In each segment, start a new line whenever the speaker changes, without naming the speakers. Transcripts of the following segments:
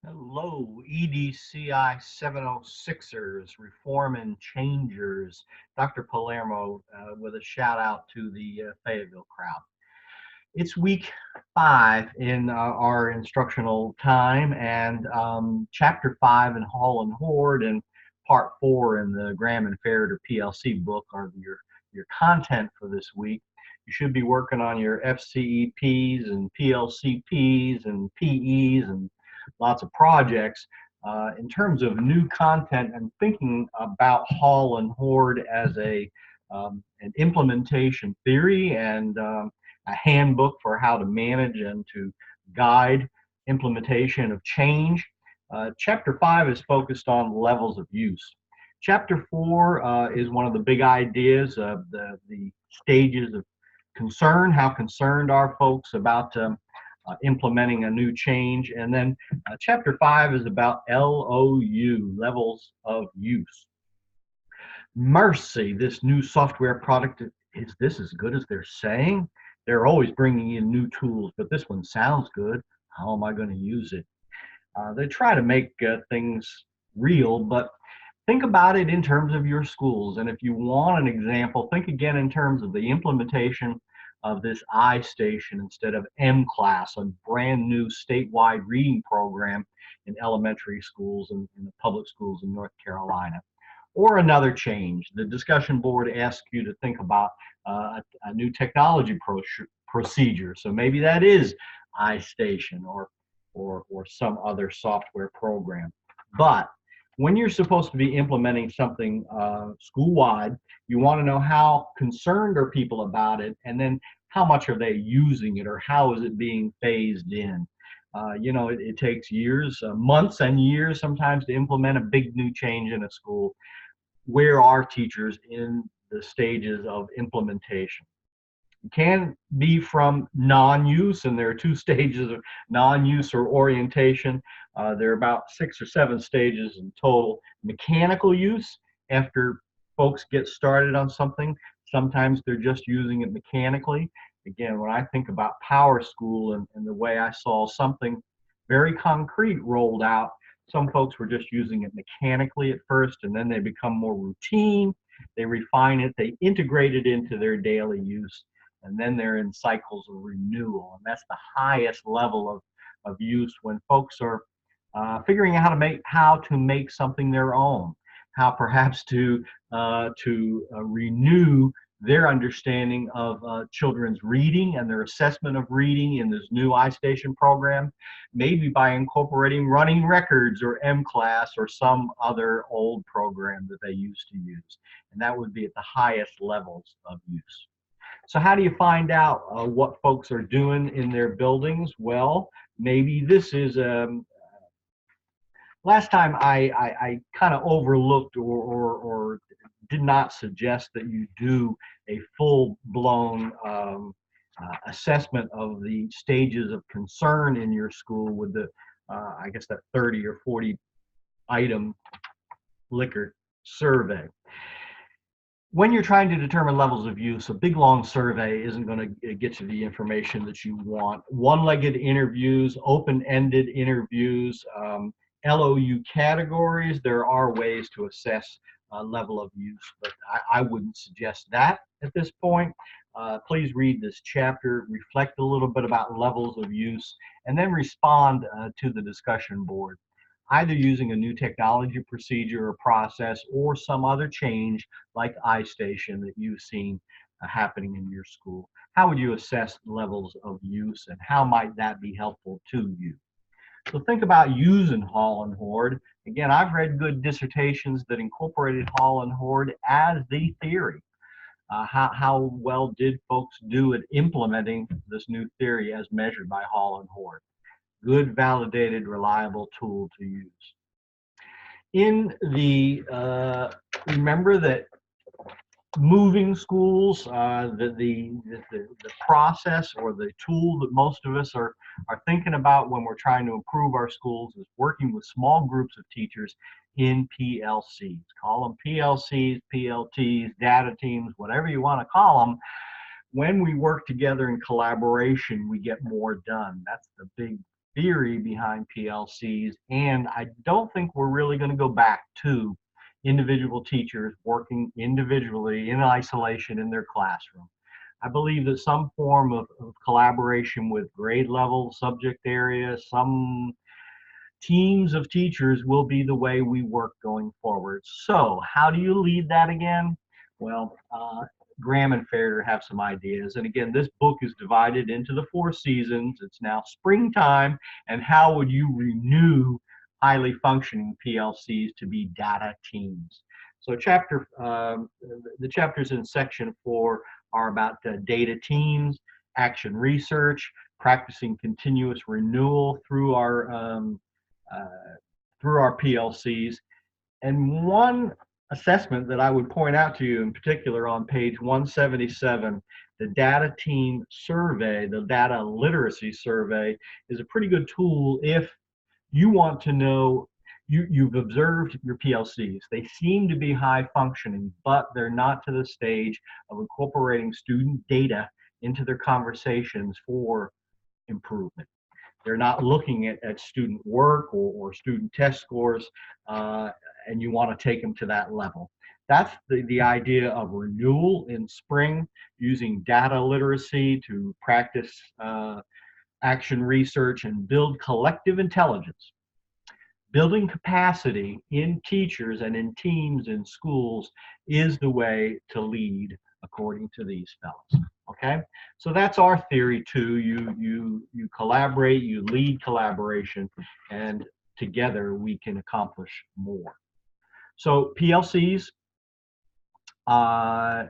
Hello, EDCI 706ers, Reform and Changers. Dr. Palermo with a shout out to the Fayetteville crowd. It's week 5 in our instructional time, and chapter 5 in Hall and Horde and part 4 in the Graham and Farrader PLC book are your content for this week. You should be working on your FCEPs and PLCPs and PEs and lots of projects. In terms of new content and thinking about Hall and Horde as an implementation theory and a handbook for how to manage and to guide implementation of change. Chapter 5 is focused on levels of use. Chapter 4 is one of the big ideas of the stages of concern. How concerned are folks about implementing a new change? And then chapter 5 is about LOU, levels of use. Mercy, this new software product, is this as good as they're saying? They're always bringing in new tools, but this one sounds good. How am I going to use it? They try to make things real, but think about it in terms of your schools. And if you want an example, think again in terms of the implementation of this iStation instead of M-Class, a brand new statewide reading program in elementary schools and in the public schools in North Carolina. Or another change. The discussion board asks you to think about a new technology procedure. So maybe that is iStation or some other software program. But when you're supposed to be implementing something school-wide, you want to know how concerned are people about it, and then how much are they using it, or how is it being phased in. It takes years, months and years sometimes to implement a big new change in a school. Where are teachers in the stages of implementation? It can be from non-use, and there are 2 stages of non-use or orientation. There are about 6 or 7 stages in total. Mechanical use, after folks get started on something, sometimes they're just using it mechanically. Again, when I think about Power School and the way I saw something very concrete rolled out, some folks were just using it mechanically at first, and then they become more routine. They refine it, they integrate it into their daily use, and then they're in cycles of renewal. And that's the highest level of use, when folks are figuring out how to make something their own, how perhaps to renew their understanding of children's reading and their assessment of reading in this new iStation program, maybe by incorporating running records or M-Class or some other old program that they used to use. And that would be at the highest levels of use. So how do you find out what folks are doing in their buildings? Well, maybe this is last time I kind of overlooked or did not suggest that you do a full-blown assessment of the stages of concern in your school with the, I guess, that 30 or 40 item Likert survey. When you're trying to determine levels of use, a big long survey isn't going to get you the information that you want. One-legged interviews, open-ended interviews, LOU categories, there are ways to assess level of use, but I wouldn't suggest that at this point. Please read this chapter, reflect a little bit about levels of use, and then respond to the discussion board, either using a new technology procedure or process or some other change like iStation that you've seen happening in your school. How would you assess levels of use, and how might that be helpful to you? So think about using Hall and Horde. Again, I've read good dissertations that incorporated Hall and Horde as the theory. How well did folks do at implementing this new theory as measured by Hall and Horde? Good, validated, reliable tool to use. In the, remember that moving schools, the process or the tool that most of us are thinking about when we're trying to improve our schools is working with small groups of teachers in PLCs. Call them PLCs, PLTs, data teams, whatever you want to call them. When we work together in collaboration, we get more done. That's the big theory behind PLCs, and I don't think we're really going to go back to individual teachers working individually in isolation in their classroom. I believe that some form of collaboration with grade level, subject area, some teams of teachers will be the way we work going forward. So, how do you lead that again? Well, Graham and Fair have some ideas. And again, this book is divided into the 4 seasons. It's now springtime. And how would you renew highly functioning PLCs to be data teams? So, the chapters in section 4 are about data teams, action research, practicing continuous renewal uh, through our PLCs. And one assessment that I would point out to you in particular on page 177, the data team survey, the data literacy survey, is a pretty good tool if you want to know. You've observed your PLCs. They seem to be high functioning, but they're not to the stage of incorporating student data into their conversations for improvement. They're not looking at student work or student test scores, and you want to take them to that level. That's the idea of renewal in spring, using data literacy to practice action research and build collective intelligence. Building capacity in teachers and in teams in schools is the way to lead, according to these fellows. Okay, so that's our theory too. You collaborate, you lead collaboration, and together we can accomplish more. So PLCs, uh,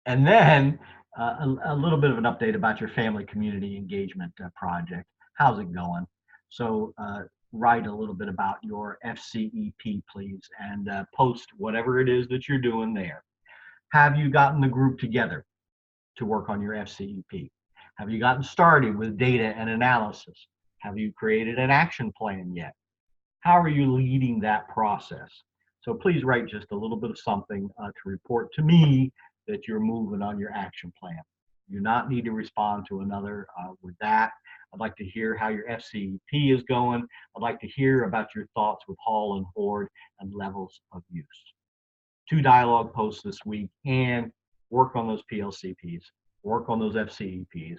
and then a little bit of an update about your family community engagement project. How's it going? So write a little bit about your FCEP, please, and post whatever it is that you're doing there. Have you gotten the group together to work on your FCEP? Have you gotten started with data and analysis? Have you created an action plan yet? How are you leading that process? So please write just a little bit of something to report to me that you're moving on your action plan. You do not need to respond to another with that. I'd like to hear how your FCEP is going. I'd like to hear about your thoughts with Hall and Horde and levels of use. 2 dialogue posts this week, and work on those PLCPs, work on those FCEPs,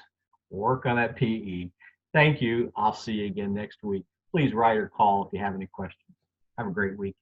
work on that PE. Thank you. I'll see you again next week. Please write or call if you have any questions. Have a great week.